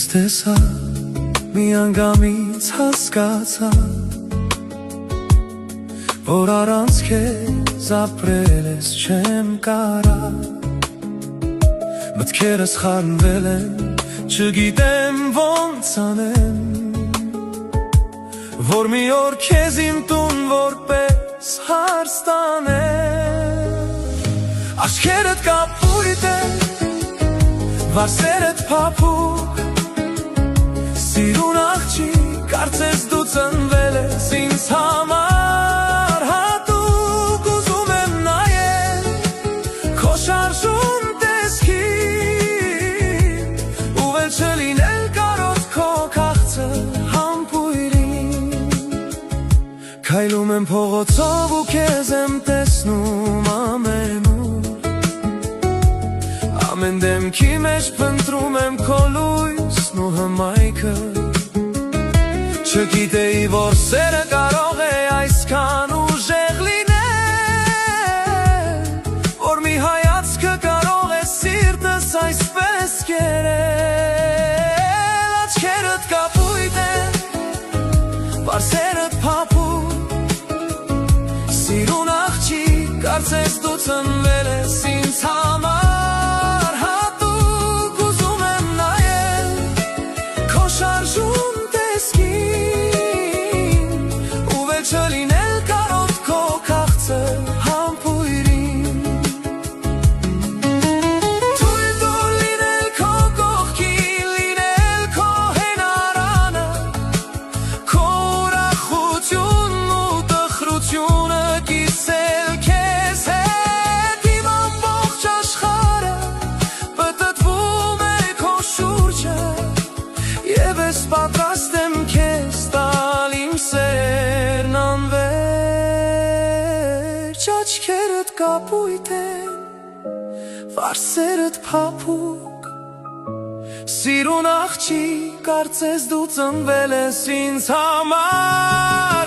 տեսա, մի անգամից հասկացա, որ առանց քեզ ապրել ես չեմ կարա։ Մտքերս խառնվել են, չգիտեմ ոնց անեմ, որ մի օր քեզ իմ տուն որպես հարս տանեմ։ Աչքերդ կապույտ են, վարսերդ փափուկ, սիրուն աղջիկ, կարծես դու ծնվել ես ինձ համար հատուկ։ Ուզում եմ նայել քո շարժուն տեսքին, ու վել չլինել կարոտ քո քաղցը համբույրին։ Քայլում եմ փողոցով ու քեզ եմ տեսնում ամենուր, ամեն դեմքի մեջ փնտրում եմ քո լույսն ու հմայքը։ Չգիտեի, որ սերը կարող է այսքան ուժեղ լինել, որ մի հայացքը կարող է սիրտս այսպես կերել։ Աչքերդ կապույտ են, վարսերդ փափուկ, սիրուն աղջիկ, կարծես դու ծնվել ես ինձ համար հատուկ։ Ուզում եմ նայել քո շարժուն տեսքին, ու վել չլինել կարոտ քո քաղցը համբույրին։ Թույլ տուր լինել քո կողքին, լինել քո հենարանը, քո ուրախությունն ու տխրությունը կիսել քեզ հետ։ Իմ ամբողջ աշխարհը պտտվում է քո շուրջը, և ես պատրաստ եմ քեզ տալ իմ սերն անվերջ։ Աչքերդ կապույտ են, վարսերդ փափուկ, սիրուն աղջիկ, կարծես դու ծնվել ես ինձ համար